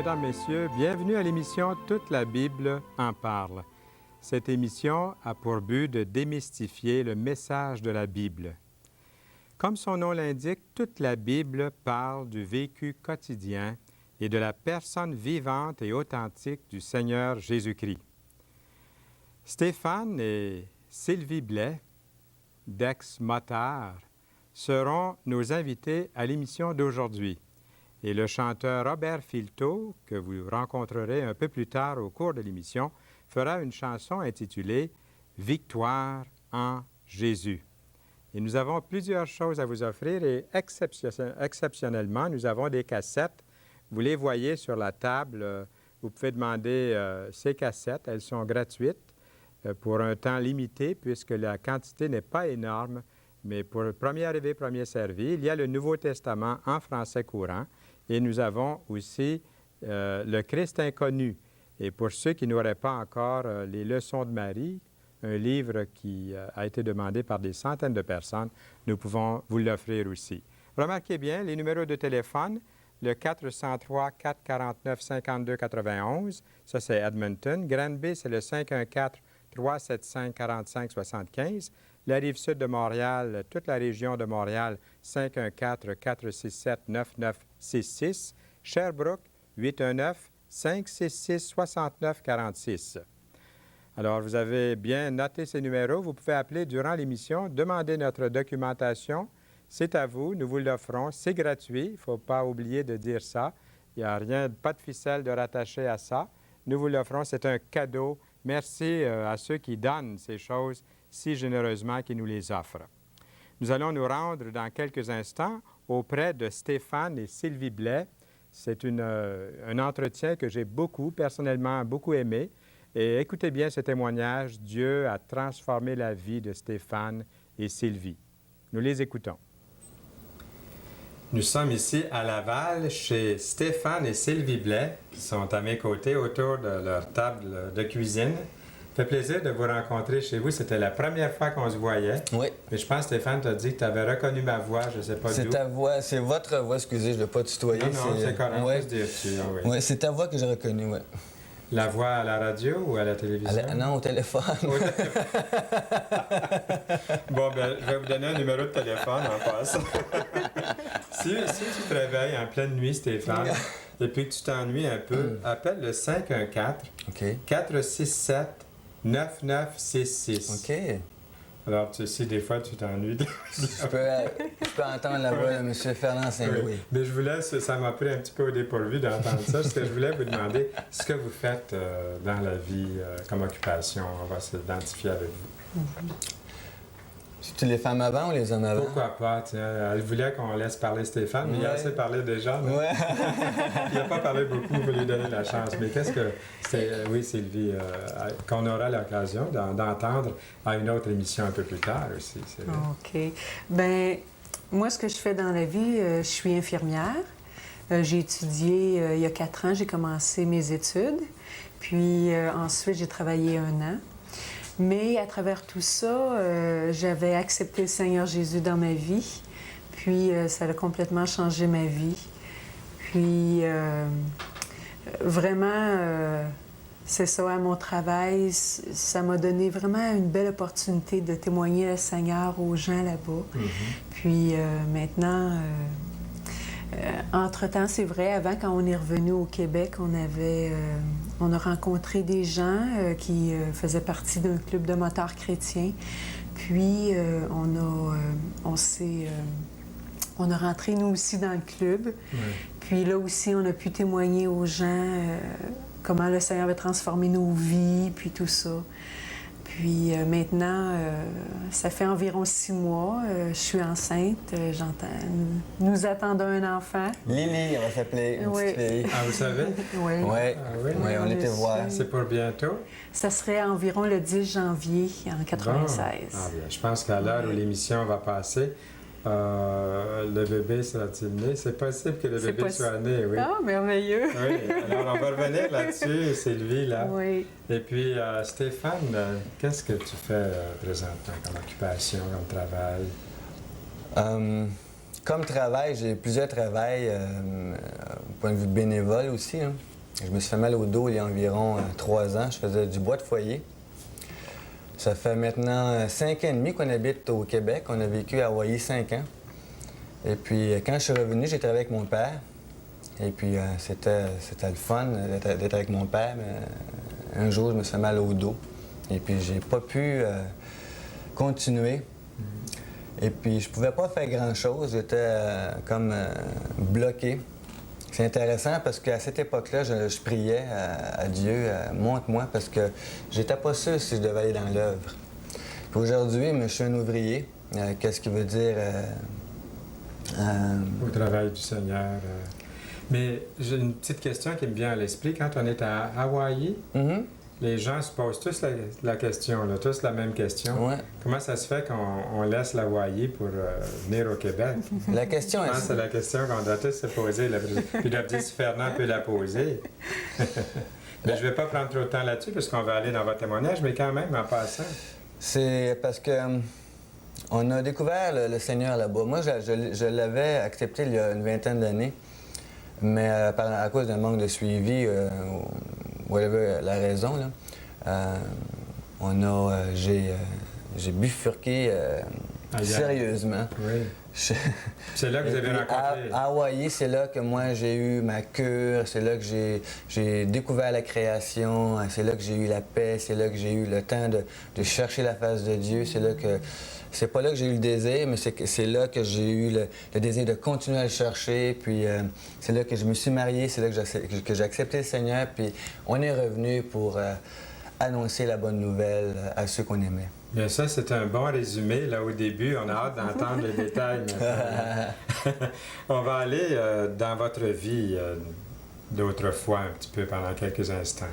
Mesdames, Messieurs, bienvenue à l'émission Toute la Bible en parle. Cette émission a pour but de démystifier le message de la Bible. Comme son nom l'indique, toute la Bible parle du vécu quotidien et de la personne vivante et authentique du Seigneur Jésus-Christ. Stéphane et Sylvie Blais, d'Ex-Motard, seront nos invités à l'émission d'aujourd'hui. Et le chanteur Robert Filteau, que vous rencontrerez un peu plus tard au cours de l'émission, fera une chanson intitulée « Victoire en Jésus ». Et nous avons plusieurs choses à vous offrir et exceptionnellement, nous avons des cassettes. Vous les voyez sur la table. Vous pouvez demander ces cassettes. Elles sont gratuites pour un temps limité puisque la quantité n'est pas énorme. Mais pour le premier arrivé, premier servi, il y a le Nouveau Testament en français courant et nous avons aussi le Christ inconnu. Et pour ceux qui n'auraient pas encore les Leçons de Marie, un livre qui a été demandé par des centaines de personnes, nous pouvons vous l'offrir aussi. Remarquez bien les numéros de téléphone, le 403-449-5291, ça c'est Edmonton. Granby, c'est le 514-375-4575. La Rive-Sud de Montréal, toute la région de Montréal, 514-467-9966. Sherbrooke, 819-566-6946. Alors, vous avez bien noté ces numéros. Vous pouvez appeler durant l'émission, demander notre documentation. C'est à vous, nous vous l'offrons. C'est gratuit, il ne faut pas oublier de dire ça. Il n'y a rien, pas de ficelle de rattacher à ça. Nous vous l'offrons, c'est un cadeau. Merci à ceux qui donnent ces choses si généreusement qui nous les offrent. Nous allons nous rendre dans quelques instants auprès de Stéphane et Sylvie Blais. C'est un entretien que j'ai personnellement beaucoup aimé. Et écoutez bien ce témoignage. Dieu a transformé la vie de Stéphane et Sylvie. Nous les écoutons. Nous sommes ici à Laval chez Stéphane et Sylvie Blais qui sont à mes côtés autour de leur table de cuisine. Ça fait plaisir de vous rencontrer chez vous. C'était la première fois qu'on se voyait. Oui. Mais je pense, Stéphane, tu as dit que tu avais reconnu ma voix, je ne sais pas d'où. C'est ta voix, c'est votre voix, excusez, je ne vais pas tutoyer. Non, c'est correct, ouais. Dire tu. Oui, ouais, c'est ta voix que j'ai reconnue, oui. La voix à la radio ou à la télévision? Non, au téléphone. Bon, bien, je vais vous donner un numéro de téléphone en passant. si tu te réveilles en pleine nuit, Stéphane, et puis que tu t'ennuies un peu, appelle le 514-467-9966. OK. Alors, tu sais, des fois, tu t'ennuies. Je peux entendre la voix de M. Fernand Saint-Louis. Oui. Mais je voulais, ça m'a pris un petit peu au dépourvu d'entendre ça, parce que je voulais vous demander ce que vous faites dans la vie comme occupation. On va s'identifier avec vous. C'est-tu les femmes avant ou les hommes avant? Pourquoi pas? Tiens, elle voulait qu'on laisse parler Stéphane, mais il a assez parlé déjà. Mais... Ouais. Il n'a pas parlé beaucoup, il faut lui donner la chance. Mais qu'est-ce que c'est, oui, Sylvie, qu'on aura l'occasion d'entendre à une autre émission un peu plus tard aussi. OK. Bien, moi, ce que je fais dans la vie, je suis infirmière. J'ai étudié il y a 4 ans, j'ai commencé mes études. Puis ensuite, j'ai travaillé 1 an. Mais à travers tout ça, j'avais accepté le Seigneur Jésus dans ma vie. Puis ça a complètement changé ma vie. Puis vraiment, c'est ça, à mon travail, ça m'a donné vraiment une belle opportunité de témoigner le Seigneur aux gens là-bas. Mm-hmm. Puis maintenant, entre-temps, c'est vrai, avant, quand on est revenu au Québec, on a rencontré des gens qui faisaient partie d'un club de motards chrétiens. Puis, on a rentré, nous aussi, dans le club. Ouais. Puis là aussi, on a pu témoigner aux gens comment le Seigneur avait transformé nos vies, puis tout ça. Puis maintenant, ça fait environ 6 mois, je suis enceinte, nous attendons un enfant. Lily, on va s'appeler une petite fille. Ah, vous savez? Oui. Oui, oui, on était voir. C'est pour bientôt? Ça serait environ le 10 janvier en 96. Bon. Ah, bien. Je pense qu'à l'heure où l'émission va passer, le bébé sera-t-il né? C'est possible que le bébé soit né, oui. Ah, merveilleux! Oui, alors on va revenir là-dessus, Sylvie, là. Oui. Et puis, Stéphane, qu'est-ce que tu fais présentement comme occupation, comme travail? Comme travail, j'ai plusieurs travails, point de vue bénévole aussi. Hein. Je me suis fait mal au dos il y a environ 3 ans. Je faisais du bois de foyer. Ça fait maintenant 5 ans et demi qu'on habite au Québec. On a vécu à Hawaï 5 ans. Et puis, quand je suis revenu, j'ai travaillé avec mon père. Et puis, c'était le fun d'être avec mon père. Mais un jour, je me suis fait mal au dos. Et puis, j'ai pas pu continuer. Et puis, je pouvais pas faire grand-chose. J'étais comme bloqué. C'est intéressant parce qu'à cette époque-là, je priais à Dieu, montre-moi, parce que j'étais pas sûr si je devais aller dans l'œuvre. Puis aujourd'hui, je suis un ouvrier. Qu'est-ce qui veut dire... Au travail du Seigneur. Mais j'ai une petite question qui me vient à l'esprit. Quand on est à Hawaï, les gens se posent tous la question, là, tous la même question. Ouais. Comment ça se fait qu'on laisse l'Hawaï pour venir au Québec? La question Je est... pense que c'est la question qu'on doit tous se poser. Là. Puis le petit Fernand peut la poser. Mais je ne vais pas prendre trop de temps là-dessus parce qu'on va aller dans votre témoignage, mais quand même, en passant. C'est parce que on a découvert le Seigneur là-bas. Moi, je l'avais accepté il y a une vingtaine d'années, mais à cause d'un manque de suivi, whatever la raison, là, j'ai bifurqué sérieusement. Oui. C'est là que vous avez rencontré. À Hawaï, c'est là que moi j'ai eu ma cure, c'est là que j'ai découvert la création, c'est là que j'ai eu la paix, c'est là que j'ai eu le temps de chercher la face de Dieu, c'est là que... C'est pas là que j'ai eu le désir, mais c'est là que j'ai eu le désir de continuer à le chercher, puis c'est là que je me suis marié, c'est là que j'ai accepté le Seigneur, puis on est revenu pour annoncer la bonne nouvelle à ceux qu'on aimait. Bien, ça, c'est un bon résumé. Là, au début, on a hâte d'entendre les détails maintenant. On va aller dans votre vie d'autrefois un petit peu pendant quelques instants.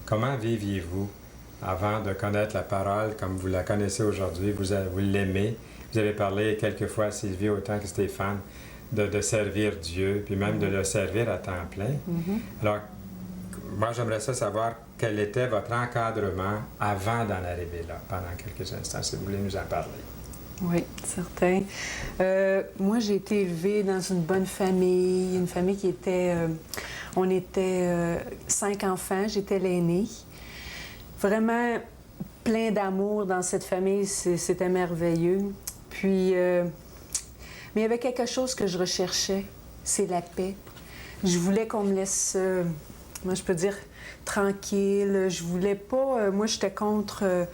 Comment viviez-vous avant de connaître la parole comme vous la connaissez aujourd'hui? Vous l'aimez. Vous avez parlé quelquefois à Sylvie autant que Stéphane de servir Dieu, puis même de le servir à temps plein. Alors, moi, j'aimerais savoir quel était votre encadrement avant d'en arriver là, pendant quelques instants, si vous voulez nous en parler. Oui, certain. Moi, j'ai été élevée dans une bonne famille, une famille qui était... on était 5 enfants, j'étais l'aînée. Vraiment plein d'amour dans cette famille, c'était merveilleux. Puis, mais il y avait quelque chose que je recherchais, c'est la paix. Je voulais qu'on me laisse... moi, je peux dire tranquille. Je voulais pas... moi, j'étais contre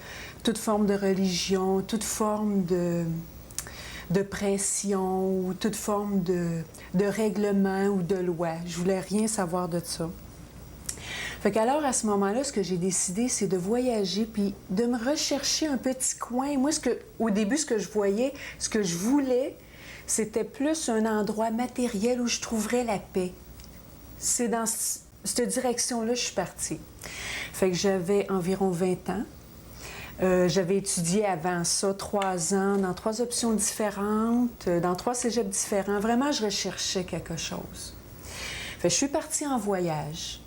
toute forme de religion, toute forme de pression ou toute forme de règlement ou de loi. Je voulais rien savoir de ça. Fait qu'alors, à ce moment-là, ce que j'ai décidé, c'est de voyager puis de me rechercher un petit coin. Moi, au début, ce que je voyais, ce que je voulais, c'était plus un endroit matériel où je trouverais la paix. C'est dans cette direction-là que je suis partie. Fait que j'avais environ 20 ans. J'avais étudié avant ça 3 ans dans 3 options différentes, dans 3 cégeps différents. Vraiment, je recherchais quelque chose. Fait que je suis partie en voyage.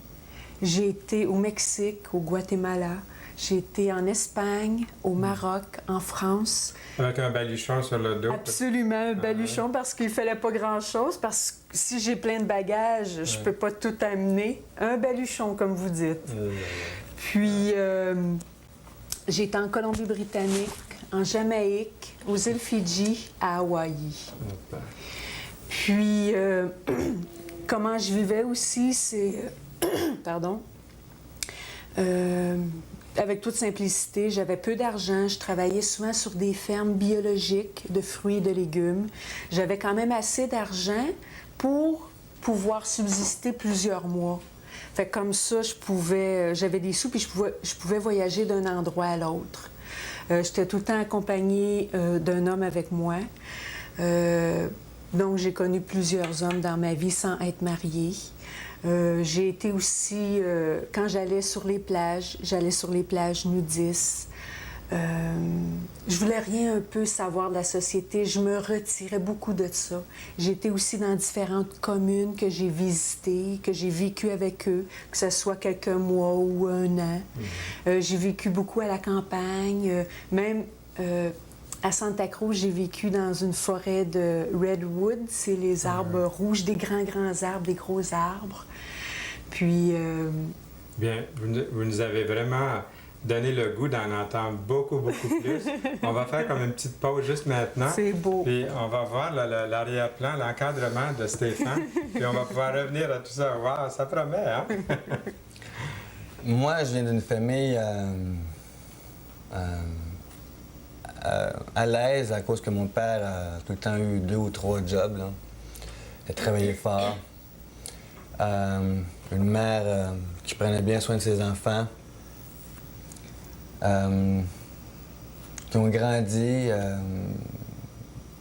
J'ai été au Mexique, au Guatemala. J'ai été en Espagne, au Maroc, en France. Avec un baluchon sur le dos? Absolument, un baluchon, parce qu'il ne fallait pas grand-chose, parce que si j'ai plein de bagages, je ne peux pas tout amener. Un baluchon, comme vous dites. Puis, j'ai été en Colombie-Britannique, en Jamaïque, aux îles Fidji, à Hawaï. Puis, comment je vivais aussi, c'est... Pardon. Avec toute simplicité, j'avais peu d'argent. Je travaillais souvent sur des fermes biologiques de fruits et de légumes. J'avais quand même assez d'argent pour pouvoir subsister plusieurs mois. Fait que comme ça, j'avais des sous puis je pouvais voyager d'un endroit à l'autre. J'étais tout le temps accompagnée d'un homme avec moi. Donc, j'ai connu plusieurs hommes dans ma vie sans être mariée. J'ai été aussi, quand j'allais sur les plages nudistes. Je voulais rien un peu savoir de la société. Je me retirais beaucoup de ça. J'ai été aussi dans différentes communes que j'ai visitées, que j'ai vécu avec eux, que ce soit quelques mois ou un an. J'ai vécu beaucoup à la campagne, même... à Santa Cruz, j'ai vécu dans une forêt de redwood. C'est les arbres rouges, des grands arbres, des gros arbres. Puis, Bien, vous nous avez vraiment donné le goût d'en entendre beaucoup, beaucoup plus. On va faire comme une petite pause juste maintenant. c'est beau. Puis on va voir l'arrière-plan, l'encadrement de Stéphane. Puis on va pouvoir revenir à tout ça. Wow, ça promet, hein? Moi, je viens d'une famille à l'aise à cause que mon père a tout le temps eu 2 ou 3 jobs. Là. Il a travaillé fort. Une mère qui prenait bien soin de ses enfants. Qui ont grandi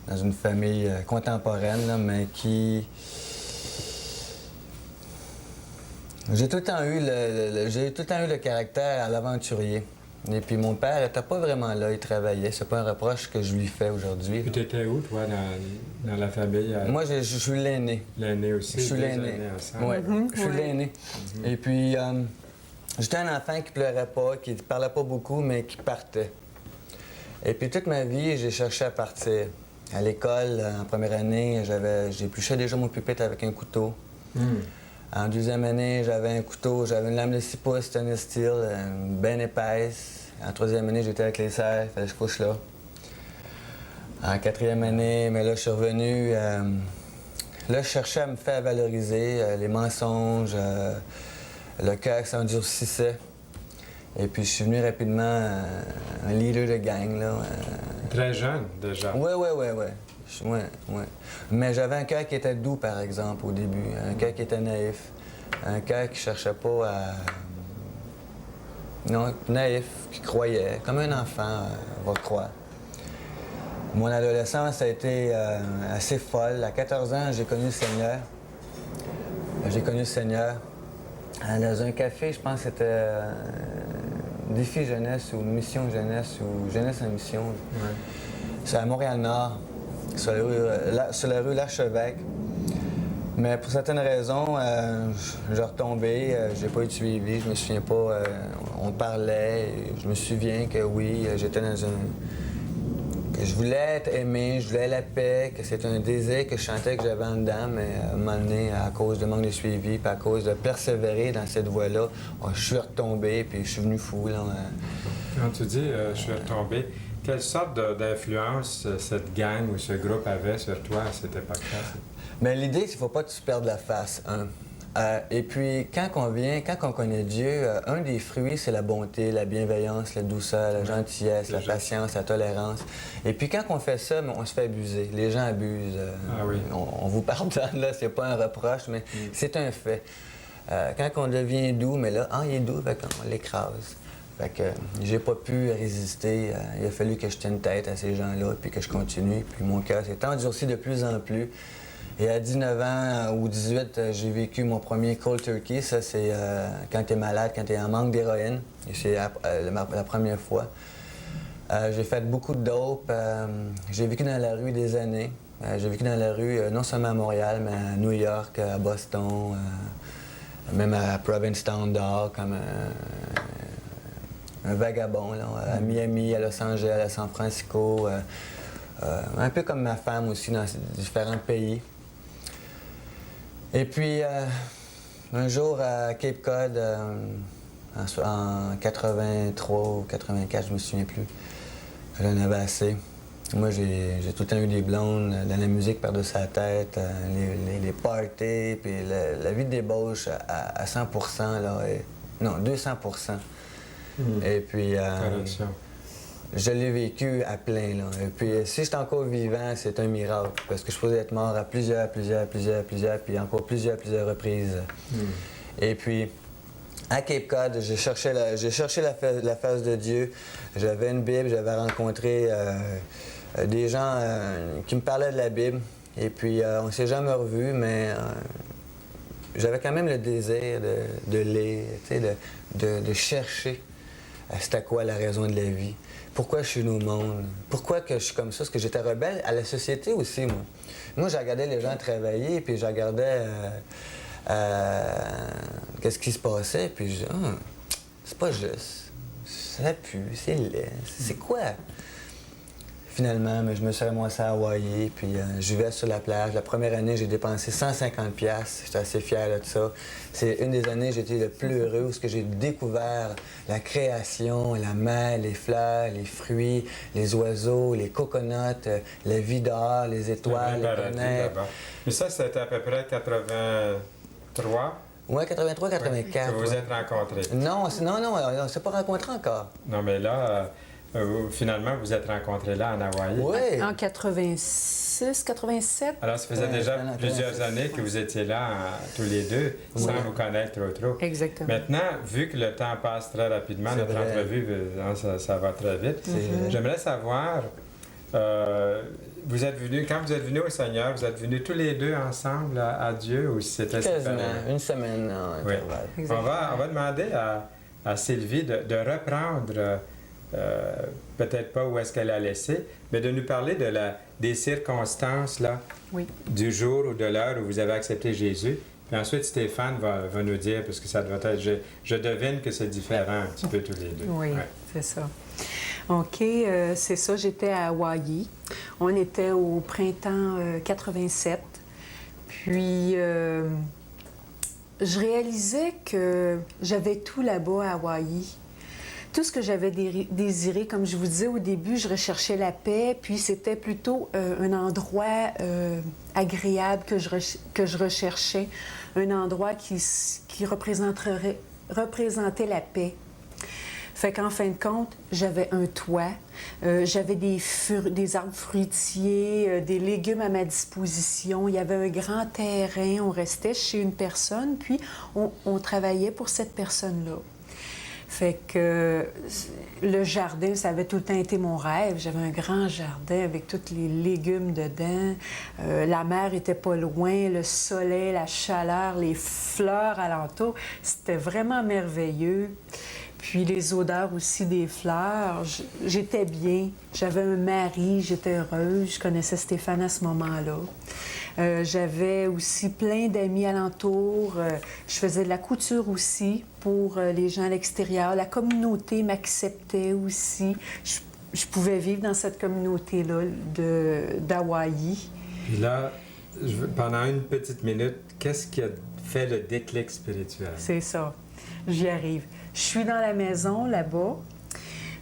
dans une famille contemporaine, là, mais qui... J'ai tout le temps eu le caractère à l'aventurier. Et puis mon père n'était pas vraiment là, il travaillait. C'est pas un reproche que je lui fais aujourd'hui. Puis tu étais où, toi, dans la famille? Moi, je suis l'aîné. L'aîné aussi? Je suis l'aîné. Oui, je suis l'aîné. Et puis, j'étais un enfant qui pleurait pas, qui parlait pas beaucoup, mais qui partait. Et puis toute ma vie, j'ai cherché à partir. À l'école, en première année, j'épluchais déjà mon pupitre avec un couteau. En deuxième année, j'avais un couteau, j'avais une lame de 6 pouces stainless steel, bien épaisse. En troisième année, j'étais avec les serres, il fallait que je couche là. En quatrième année, mais là, je suis revenu. Là, je cherchais à me faire valoriser, les mensonges, le cœur qui s'endurcissait. Et puis, je suis venu rapidement un leader de gang, là. Très jeune, déjà. Oui. Mais j'avais un cœur qui était doux, par exemple, au début. Un cœur qui était naïf. Un cœur qui cherchait pas à... Non, naïf, qui croyait, comme un enfant va croire. Mon adolescence a été assez folle. À 14 ans, j'ai connu le Seigneur. Dans un café, je pense que c'était Défi Jeunesse ou Mission Jeunesse ou Jeunesse en Mission. Ouais. C'est à Montréal-Nord, sur la rue L'Archevêque. Mais pour certaines raisons, j'ai retombé, j'ai pas eu de suivi, je me souviens pas. On parlait, et je me souviens que oui, j'étais dans que je voulais être aimé, je voulais la paix, que c'était un désir que je sentais que j'avais en dedans, mais à un moment donné, à cause de manque de suivi, puis à cause de persévérer dans cette voie-là, je suis retombé, puis je suis venu fou. Là, Quand tu dis je suis retombé, quelle sorte d'influence cette gang ou ce groupe avait sur toi à cette époque-là? Mais l'idée, c'est qu'il ne faut pas que tu perdes la face, hein. Et puis, quand on connaît Dieu, un des fruits, c'est la bonté, la bienveillance, la douceur, la gentillesse, la patience, la tolérance. Et puis, quand on fait ça, on se fait abuser. Les gens abusent. Ah oui. On vous pardonne, là, c'est pas un reproche, mais c'est un fait. Quand on devient doux, mais là, il est doux, fait qu'on l'écrase. Fait que j'ai pas pu résister. Il a fallu que je tienne tête à ces gens-là, puis que je continue. Puis mon cœur s'est endurci de plus en plus. Et à 19 ans ou 18, j'ai vécu mon premier cold turkey. Ça, c'est quand tu es malade, quand tu es en manque d'héroïne. Et c'est la première fois. J'ai fait beaucoup de dope. J'ai vécu dans la rue des années. J'ai vécu dans la rue, non seulement à Montréal, mais à New York, à Boston, même à Provincetown dehors, comme un vagabond, là, à Miami, à Los Angeles, à San Francisco. Un peu comme ma femme aussi, dans différents pays. Et puis, un jour à Cape Cod, en 83 ou 84, je me souviens plus, j'en avais assez. Moi, j'ai tout le temps eu des blondes, de la musique par-dessus la tête, les parties, puis la vie de débauche à 100 là, non, 200 Et puis, je l'ai vécu à plein, là. Et puis, si je suis encore vivant, c'est un miracle, parce que je pourrais être mort à plusieurs, puis encore plusieurs reprises. Et puis, à Cape Cod, j'ai cherché la face de Dieu. J'avais une Bible, j'avais rencontré des gens qui me parlaient de la Bible. Et puis, on s'est jamais revus, mais j'avais quand même le désir de lire, tu sais, de chercher c'était quoi la raison de la vie. Pourquoi je suis venu au monde? Pourquoi que je suis comme ça? Parce que j'étais rebelle à la société aussi, moi. Moi, je regardais les gens travailler, puis je regardais qu'est-ce qui se passait, puis je disais, c'est pas juste. Ça pue, c'est laid. C'est quoi? finalement, mais je me suis ramassé à Hawaï, puis je vivais sur la plage. La première année, j'ai dépensé 150 $. J'étais assez fier de ça. C'est une des années où j'étais le plus heureux, où j'ai découvert la création, la mer, les fleurs, les fruits, les oiseaux, les coconuts, la vie dehors, les étoiles, les planètes. Mais ça, c'était à peu près 83? Oui, 83, 84. Que vous vous êtes rencontrés? Non, on ne s'est pas rencontrés encore. Non, mais là, finalement, vous êtes rencontrés là, en Hawaï. Oui. En 86, 87. Alors, ça faisait déjà plusieurs années que vous étiez là, tous les deux, sans vous connaître trop. Exactement. Maintenant, vu que le temps passe très rapidement, notre entrevue, ça va très vite, j'aimerais savoir, vous êtes venus, quand vous êtes venus au Seigneur, vous êtes venus tous les deux ensemble à Dieu ou si c'était Quasiment, séparé? une semaine en intervalle. On va demander à Sylvie de reprendre, peut-être pas où est-ce qu'elle a laissé, mais de nous parler des circonstances là, du jour ou de l'heure où vous avez accepté Jésus. Puis ensuite, Stéphane va nous dire, parce que ça doit être... Je devine que c'est différent un petit peu tous les deux. Oui, c'est ça. OK, c'est ça, j'étais à Hawaï. On était au printemps 87. Puis, je réalisais que j'avais tout là-bas à Hawaï. Tout ce que j'avais désiré, comme je vous disais au début, je recherchais la paix, puis c'était plutôt un endroit agréable que je recherchais, un endroit qui représentait la paix. Fait qu'en fin de compte, j'avais un toit, j'avais des arbres fruitiers, des légumes à ma disposition. Il y avait un grand terrain, on restait chez une personne, puis on travaillait pour cette personne-là. Fait que le jardin, ça avait tout le temps été mon rêve. J'avais un grand jardin avec tous les légumes dedans. La mer était pas loin, le soleil, la chaleur, les fleurs alentour. C'était vraiment merveilleux. Puis les odeurs aussi des fleurs. J'étais bien. J'avais un mari, j'étais heureuse. Je connaissais Stéphane à ce moment-là. J'avais aussi plein d'amis alentour. Je faisais de la couture aussi pour les gens à l'extérieur. La communauté m'acceptait aussi. Je pouvais vivre dans cette communauté-là d'Hawaï. Puis là, pendant une petite minute, qu'est-ce qui a fait le déclic spirituel? C'est ça. J'y arrive. Je suis dans la maison, là-bas,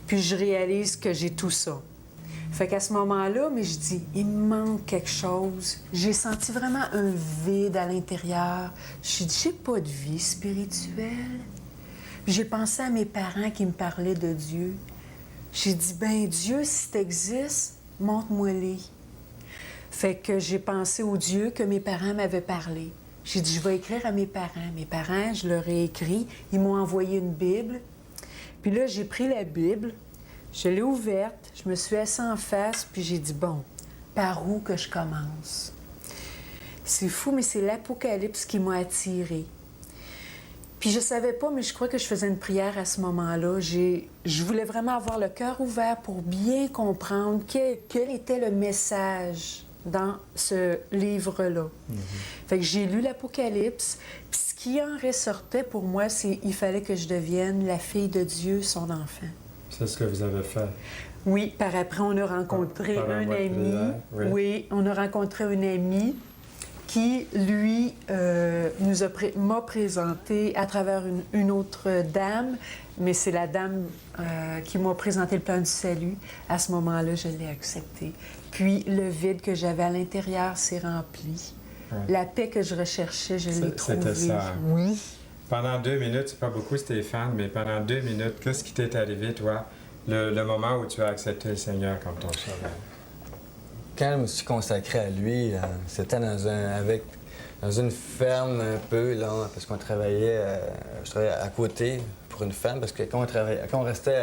puis je réalise que j'ai tout ça. Fait qu'à ce moment-là, mais je dis, il me manque quelque chose. J'ai senti vraiment un vide à l'intérieur. Je dit, j'ai pas de vie spirituelle. Puis j'ai pensé à mes parents qui me parlaient de Dieu. J'ai dit, ben Dieu, si t'existes, montre-moi-les. Fait que j'ai pensé au Dieu que mes parents m'avaient parlé. J'ai dit, je vais écrire à mes parents. Mes parents, je leur ai écrit. Ils m'ont envoyé une Bible. Puis là, j'ai pris la Bible, je l'ai ouverte, je me suis assise en face, puis j'ai dit, bon, par où que je commence? C'est fou, mais c'est l'Apocalypse qui m'a attirée. Puis je savais pas, mais je crois que je faisais une prière à ce moment-là. Je voulais vraiment avoir le cœur ouvert pour bien comprendre quel était le message dans ce livre-là. Fait que j'ai lu l'Apocalypse, puis ce qui en ressortait pour moi, c'est qu'il fallait que je devienne la fille de Dieu, son enfant. C'est ce que vous avez fait. Oui, par après, on a rencontré un ami. Oui, on a rencontré un ami qui, lui, m'a présenté à travers une autre dame, mais c'est la dame qui m'a présenté le plan du salut. À ce moment-là, je l'ai accepté. Puis le vide que j'avais à l'intérieur s'est rempli. Ouais. La paix que je recherchais, je l'ai trouvée. C'était ça. Oui. Pendant 2 minutes, c'est pas beaucoup Stéphane, mais pendant 2 minutes, qu'est-ce qui t'est arrivé, toi, le moment où tu as accepté le Seigneur comme ton sauveur? Quand je me suis consacré à lui, c'était dans une ferme un peu, là, parce qu'on travaillait, je travaillais à côté pour une femme, parce que quand on restait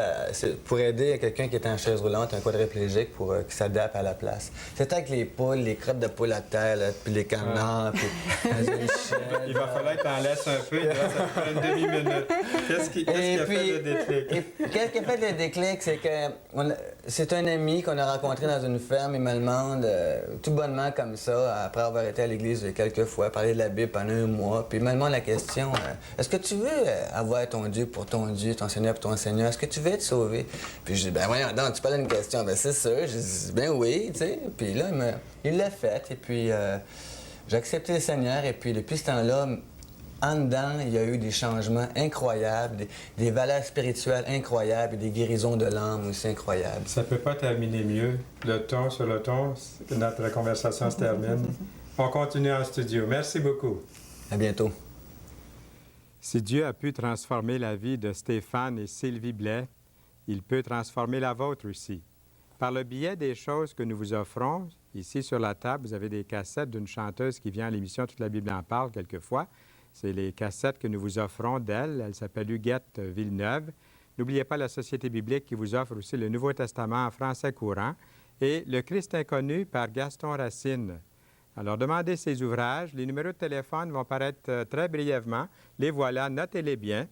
pour aider quelqu'un qui était en chaise roulante, un quadriplégique, pour qu'il s'adapte à la place. C'était avec les poules, les crottes de poules à terre, là, puis les canards, puis dans une chaîne. Il va falloir que tu en laisses un peu, il reste à peu près une demi-minute. Qu'est-ce qui a fait le déclic? Qu'est-ce qui a fait le déclic, c'est que c'est un ami qu'on a rencontré dans une ferme, il me demande, tout bonnement comme ça, après avoir été à l'église quelques fois, parler de la Bible pendant 1 mois, puis il me demande la question, est-ce que tu veux avoir ton Dieu pour pour ton Dieu, ton Seigneur, pour ton Seigneur, est-ce que tu veux être sauvé? Puis je dis, ben voyons donc, tu parles d'une question. Ben c'est sûr. Je dis, ben oui, tu sais. Puis là, il l'a fait. Et puis, j'ai accepté le Seigneur. Et puis, depuis ce temps-là, en dedans, il y a eu des changements incroyables, des valeurs spirituelles incroyables et des guérisons de l'âme aussi incroyables. Ça ne peut pas terminer mieux. Le ton sur le ton, notre conversation se termine. On continue en studio. Merci beaucoup. À bientôt. Si Dieu a pu transformer la vie de Stéphane et Sylvie Blais, il peut transformer la vôtre aussi. Par le biais des choses que nous vous offrons, ici sur la table, vous avez des cassettes d'une chanteuse qui vient à l'émission Toute la Bible en parle quelquefois. C'est les cassettes que nous vous offrons d'elle. Elle s'appelle Huguette Villeneuve. N'oubliez pas la Société biblique qui vous offre aussi le Nouveau Testament en français courant et Le Christ inconnu par Gaston Racine. Alors, demandez ces ouvrages. Les numéros de téléphone vont paraître très brièvement. Les voilà, notez-les bien.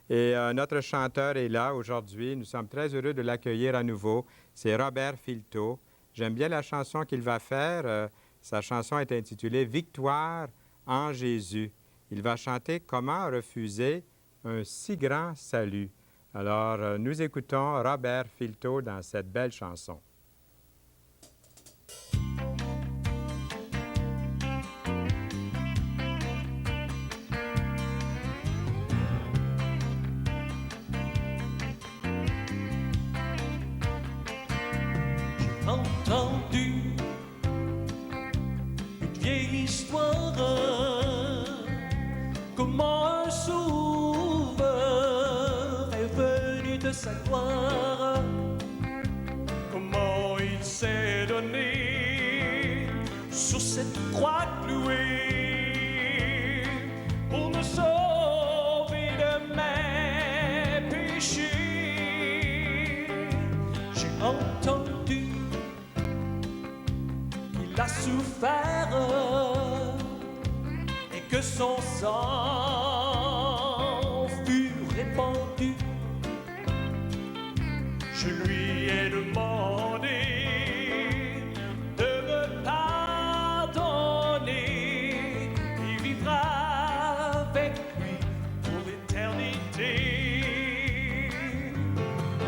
Et notre chanteur est là aujourd'hui. Nous sommes très heureux de l'accueillir à nouveau. C'est Robert Filteau. J'aime bien la chanson qu'il va faire. Sa chanson est intitulée « Victoire en Jésus ». Il va chanter « Comment refuser un si grand salut ». Alors, nous écoutons Robert Filteau dans cette belle chanson. Entendu une vieille histoire, comment un sauveur est venu de sa gloire, comment il s'est donné sur cette croix clouée pour nous sauver de mes péchés. J'ai entendu qu'il a souffert et que son sang fut répandu. Je lui ai demandé de me pardonner et vivre avec lui pour l'éternité.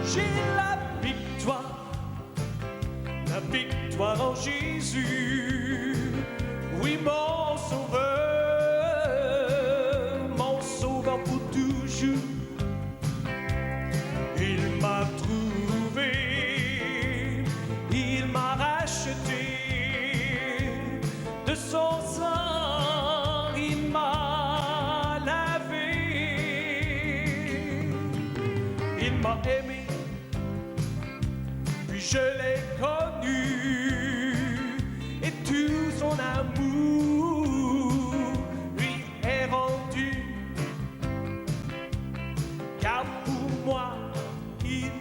J'ai la victoire en Jésus, oui mon sauveur pour toujours. Il m'a trouvé, il m'a racheté, de son sang il m'a lavé, il m'a aimé, puis je l'ai connu, et tout son amour lui est rendu, car pour moi il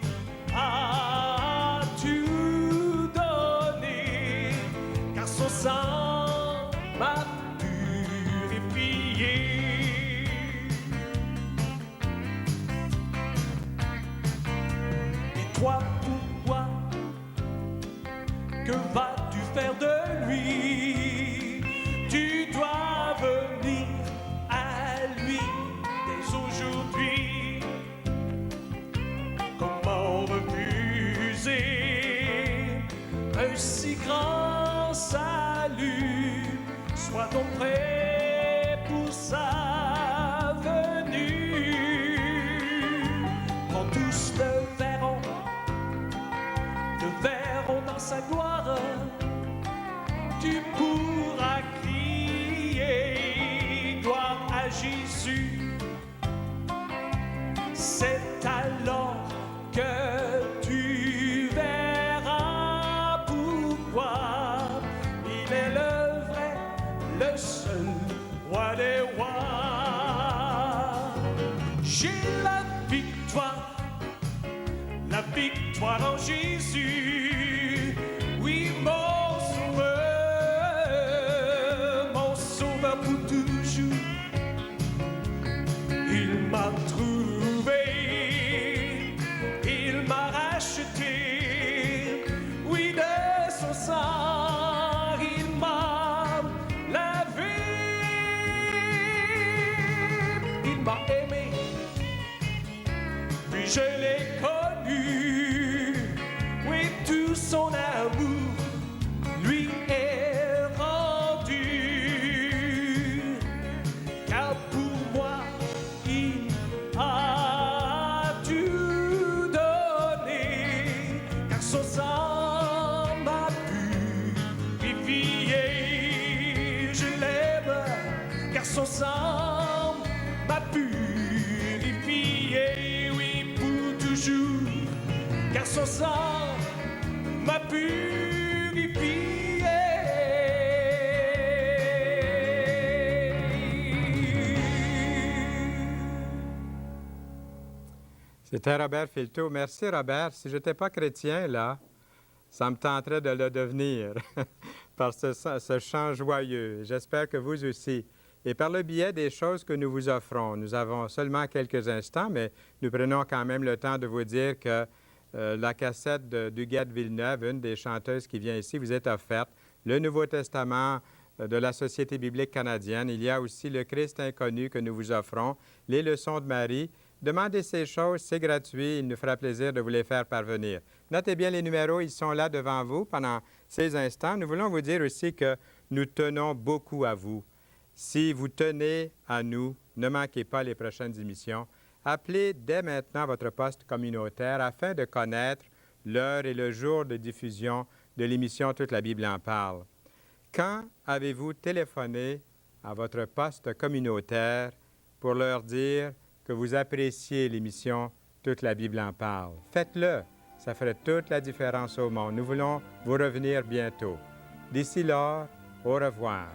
a tout donné, car son sang m'a purifié. Et toi, pourquoi? Que vas-tu faire de lui? Tu dois venir à lui dès aujourd'hui. Comment refuser un si grand salut? Sois donc prêt pour sa venue. Quand tous le verront dans sa gloire, tu pourras crier gloire à Jésus. C'est alors que tu verras pourquoi il est le vrai, le seul roi des rois. J'ai la victoire en Jésus, oui mon sauveur pour toujours. Il m'a trouvé, il m'a racheté, oui de son sang il m'a lavé, il m'a aimé, purifié, oui, pour toujours, car son sang m'a purifié. C'était Robert Filteau. Merci, Robert. Si je n'étais pas chrétien, là, ça me tenterait de le devenir par ce chant joyeux. J'espère que vous aussi. Et par le biais des choses que nous vous offrons, nous avons seulement quelques instants, mais nous prenons quand même le temps de vous dire que la cassette d'Huguette Villeneuve, une des chanteuses qui vient ici, vous est offerte. Le Nouveau Testament de la Société biblique canadienne. Il y a aussi le Christ inconnu que nous vous offrons, les leçons de Marie. Demandez ces choses, c'est gratuit, il nous fera plaisir de vous les faire parvenir. Notez bien les numéros, ils sont là devant vous pendant ces instants. Nous voulons vous dire aussi que nous tenons beaucoup à vous. Si vous tenez à nous, ne manquez pas les prochaines émissions. Appelez dès maintenant votre poste communautaire afin de connaître l'heure et le jour de diffusion de l'émission Toute la Bible en parle. Quand avez-vous téléphoné à votre poste communautaire pour leur dire que vous appréciez l'émission Toute la Bible en parle? Faites-le, ça ferait toute la différence au monde. Nous voulons vous revenir bientôt. D'ici lors, au revoir.